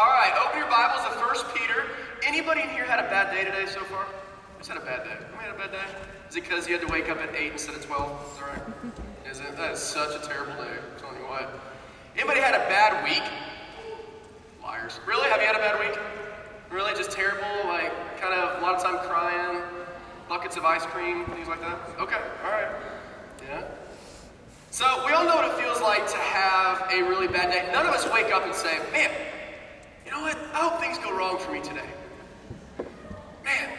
All right, open your Bibles to 1 Peter. Anybody in here had a bad day today so far? Who's had a bad day? Who had a bad day? Is it because you had to wake up at 8 instead of 12? Is that right? Is it? That is such a terrible day. I'm telling you what. Anybody had a bad week? Liars. Really? Have you had a bad week? Really? Just terrible? Like, kind of a lot of time crying, buckets of ice cream, things like that? Okay, all right. Yeah. So, we all know what it feels like to have a really bad day. None of us wake up and say, man, you know what? I hope things go wrong for me today. Man,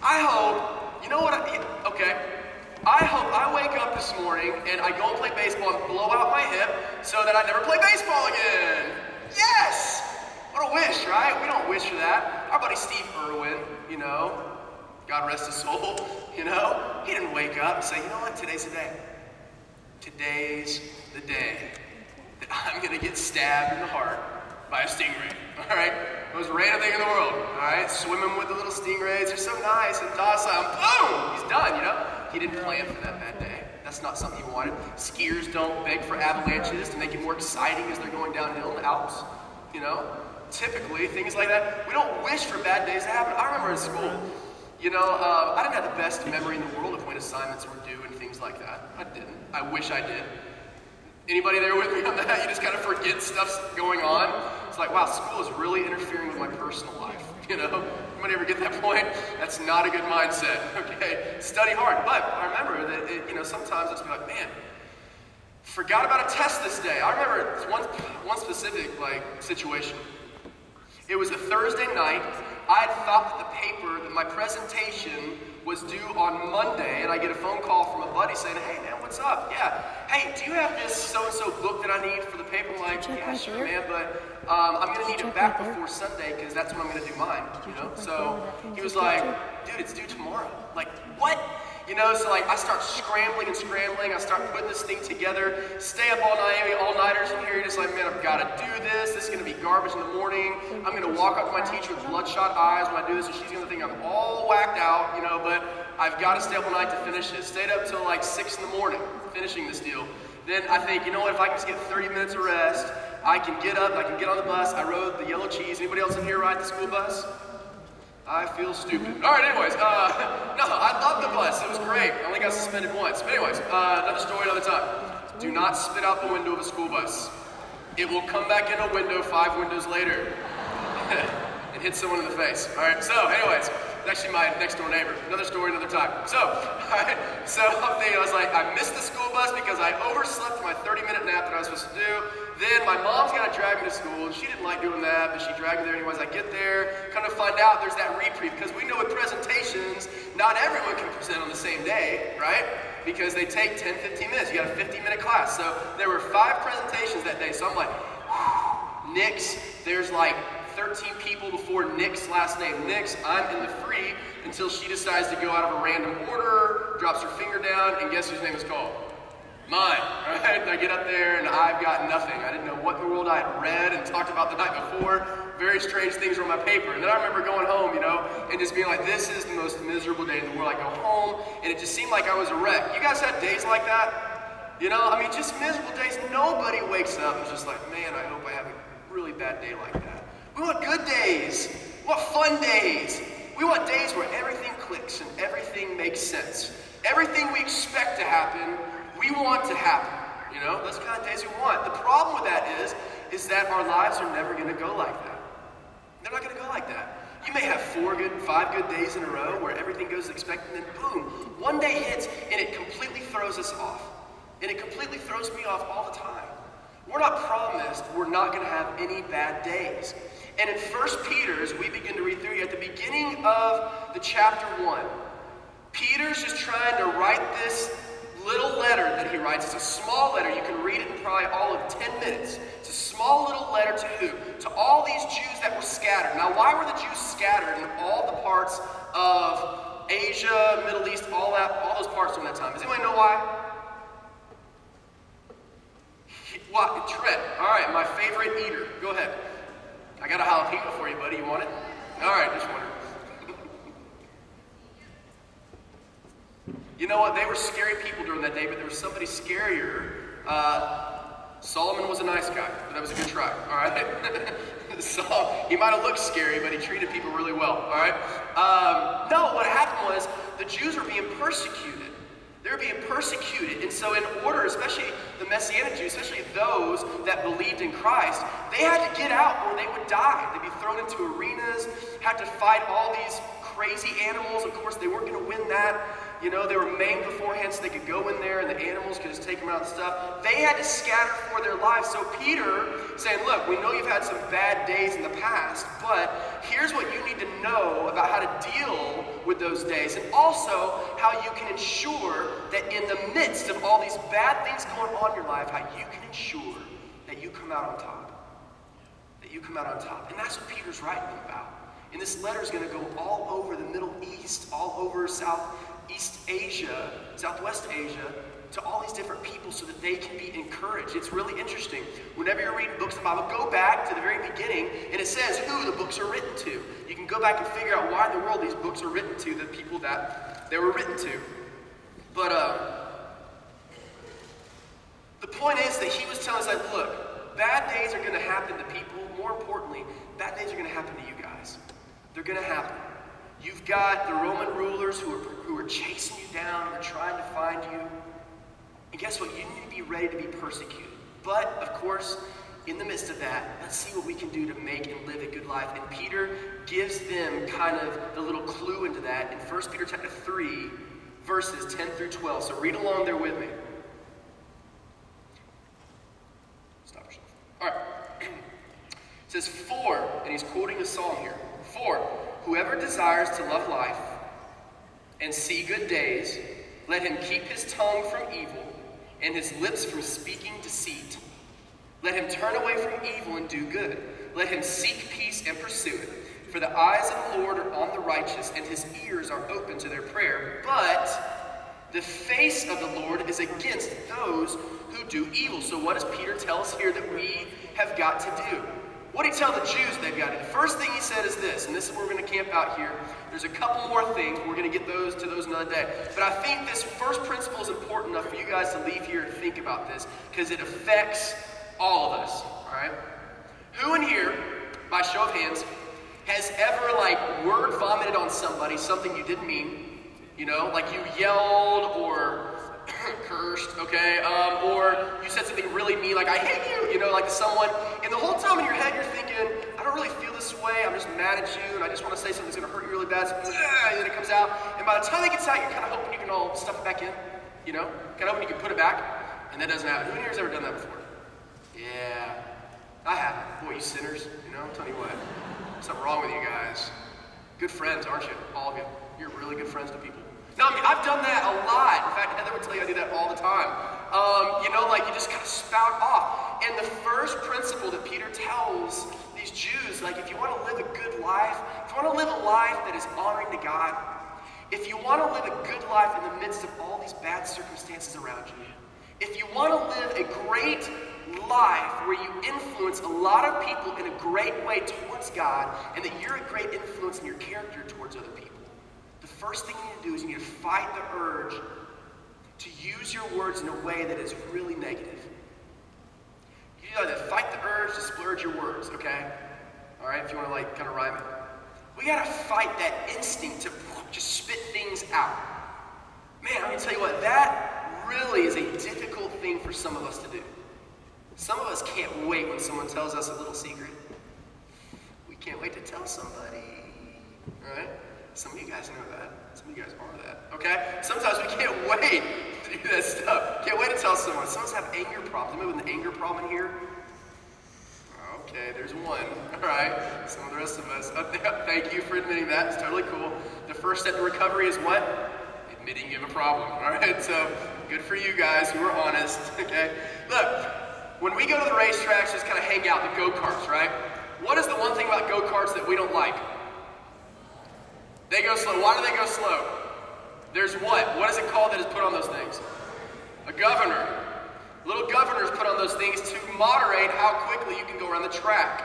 I hope, you know what? I hope I wake up this morning and I go and play baseball and blow out my hip so that I never play baseball again. Yes! What a wish, right? We don't wish for that. Our buddy Steve Irwin, you know, God rest his soul, you know, he didn't wake up and say, you know what, today's the day. Today's the day that I'm going to get stabbed in the heart by a stingray, all right? Most random thing in the world, all right? Swimming with the little stingrays, they're so nice and docile. Boom! He's done, you know? He didn't plan for that bad day. That's not something he wanted. Skiers don't beg for avalanches to make it more exciting as they're going downhill in the Alps, you know? Typically, things like that, we don't wish for bad days to happen. I remember in school, you know, I didn't have the best memory in the world of when assignments were due and things like that. I didn't. I wish I did. Anybody there with me on that? You just kind of forget stuff's going on. It's like, wow, school is really interfering with my personal life, you know? Anybody ever get that point? That's not a good mindset, okay? Study hard. But I remember that, you know, sometimes I'd just be like, man, forgot about a test this day. I remember one specific, situation. It was a Thursday night. I had thought that my presentation was due on Monday, and I get a phone call from a buddy saying, hey, man, what's up? Yeah. Hey, do you have this so-and-so book that I need for the paper? I'm like, yeah, sure, man, but I'm going to need it back before Sunday because that's when I'm going to do mine, you know? So he was like, dude, it's due tomorrow. Like, what? You know, so I start scrambling. I start putting this thing together, stay up all-nighters in here. You're just like, man, I've got to do this. This is going to be garbage in the morning. I'm going to walk up to my teacher with bloodshot eyes when I do this, and she's going to think I'm all whacked out, you know, but I've got to stay up all night to finish it. Stayed up till 6 in the morning finishing this deal. Then I think, you know what, if I can just get 30 minutes of rest, I can get up, I can get on the bus. I rode the yellow cheese. Anybody else in here ride the school bus? I feel stupid. All right, anyways, no, I love the bus. It was great. I only got suspended once. But anyways, another story, another time. Do not spit out the window of a school bus. It will come back in a window 5 windows later and hit someone in the face. All right, so anyways, it's actually my next door neighbor. Another story, another time. So, I'm thinking, I was like, I missed the school bus because I overslept my 30-minute nap that I was supposed to do. Then my mom's got to drag me to school, and she didn't like doing that, but she dragged me there anyways. I get there, kind of find out there's that reprieve, because we know with presentations, not everyone can present on the same day, right? Because they take 10, 15 minutes. You got a 15-minute class. So there were 5 presentations that day, so I'm like, Nick's, there's 13 people before Nick's last name. Nick's, I'm in the free until she decides to go out of a random order, drops her finger down, and guess whose name is called? Mine, right? I get up there and I've got nothing. I didn't know what in the world I had read and talked about the night before. Very strange things were on my paper. And then I remember going home, you know, and just being like, this is the most miserable day in the world. I go home and it just seemed like I was a wreck. You guys had days like that? You know, I mean, just miserable days. Nobody wakes up and is just like, man, I hope I have a really bad day like that. We want good days. We want fun days. We want days where everything clicks and everything makes sense. Everything we expect to happen, we want to happen. You know, those kind of days we want. The problem with that is that our lives are never going to go like that. They're not going to go like that. You may have 5 good days in a row where everything goes as expected, and then boom, one day hits and it completely throws us off. And it completely throws me off all the time. We're not promised we're not going to have any bad days. And in 1 Peter, as we begin to read through here, at the beginning of the chapter 1, Peter's just trying to write this little letter that he writes. It's a small letter. You can read it in probably all of 10 minutes. It's a small little letter to who? To all these Jews that were scattered. Now, why were the Jews scattered in all the parts of Asia, Middle East, all those parts during that time? Does anybody know why? Trent. All right, my favorite eater. Go ahead. I got a jalapeno for you, buddy. You want it? All right, just wondering. You know what? They were scary people during that day, but there was somebody scarier. Solomon was a nice guy, but that was a good try. All right. song. He might have looked scary, but he treated people really well, all right? No, what happened was the Jews were being persecuted. They were being persecuted. And so in order, especially the Messianic Jews, especially those that believed in Christ, they had to get out or they would die. They'd be thrown into arenas, had to fight all these crazy animals. Of course, they weren't going to win that. You know, they were maimed beforehand so they could go in there and the animals could just take them out and stuff. They had to scatter for their lives. So Peter saying, look, we know you've had some bad days in the past, but here's what you need to know about how to deal with those days, and also how you can ensure that in the midst of all these bad things going on in your life, how you can ensure that you come out on top. That you come out on top. And that's what Peter's writing about. And this letter is going to go all over the Middle East, all over Southeast Asia, Southwest Asia, to all these different people so that they can be encouraged. It's really interesting. Whenever you're reading books of the Bible, go back to the very beginning, and it says who the books are written to. You can go back and figure out why in the world these books are written to the people that they were written to. But the point is that he was telling us that, look, bad days are going to happen to people. More importantly, bad days are going to happen to you guys. They're going to happen. You've got the Roman rulers who are chasing you down, who are trying to find you. And guess what? You need to be ready to be persecuted. But, of course, in the midst of that, let's see what we can do to make and live a good life. And Peter gives them kind of the little clue into that in 1 Peter chapter 3, verses 10 through 12. So read along there with me. Stop yourself. All right. It says, for, and he's quoting a psalm here, for whoever desires to love life and see good days, let him keep his tongue from evil and his lips from speaking deceit. Let him turn away from evil and do good. Let him seek peace and pursue it. For the eyes of the Lord are on the righteous, and his ears are open to their prayer. But the face of the Lord is against those who do evil. So what does Peter tell us here that we have got to do? What did he tell the Jews they've got to do? The first thing he said is this, and this is where we're going to camp out here. There's a couple more things. We're going to get to those another day. But I think this first principle is important enough for you guys to leave here and think about this, because it affects all of us, all right? Who in here, by show of hands, has ever, word vomited on somebody, something you didn't mean? You know, like you yelled or cursed, okay? Or you said something really mean, like, I hate you, you know, like to someone. And the whole time in your head, you're thinking, I don't really feel this way. I'm just mad at you, and I just want to say something that's going to hurt you really bad. So, and then it comes out. And by the time it gets out, you're kind of hoping you can all stuff it back in, you know? Kind of hoping you can put it back. And that doesn't happen. Who in here has ever done that before? Yeah, I have. Boy, you sinners, you know? I'm telling you what. Something wrong with you guys. Good friends, aren't you? All of you. You're really good friends to people. No, I mean, I've done that a lot. In fact, Heather would tell you I do that all the time. You know, like you just kind of spout off. And the first principle that Peter tells these Jews, like if you want to live a good life, if you want to live a life that is honoring to God, if you want to live a good life in the midst of all these bad circumstances around you, if you want to live a great life where you influence a lot of people in a great way towards God, and that you're a great influence in your character towards other people, the first thing you need to do is you need to fight the urge to use your words in a way that is really negative. You need to fight the urge to splurge your words, okay? All right, if you want to kind of rhyme it. We got to fight that instinct to just spit things out. Man, I'm going to tell you what, that really is a difficult thing for some of us to do. Some of us can't wait when someone tells us a little secret. We can't wait to tell somebody, all right? Some of you guys know that. Some of you guys are that, okay? Sometimes we can't wait to do that stuff. Can't wait to tell someone. Some of us have anger problems. Anybody with an anger problem in here? Okay, there's one, all right? Some of the rest of us. Thank you for admitting that. It's totally cool. The first step to recovery is what? Admitting you have a problem, all right? So good for you guys who are honest, okay? Look, when we go to the racetracks, just kind of hang out, the go-karts, right? What is the one thing about go-karts that we don't like? They go slow. Why do they go slow? There's what? What is it called that is put on those things? A governor. Little governors put on those things to moderate how quickly you can go around the track.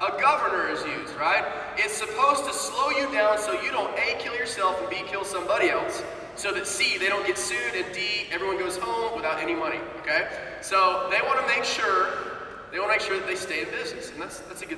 A governor is used, right? It's supposed to slow you down so you don't A, kill yourself, and B, kill somebody else. So that C, they don't get sued, and D, everyone goes home without any money, okay? So they want to make sure that they stay in business, and that's a good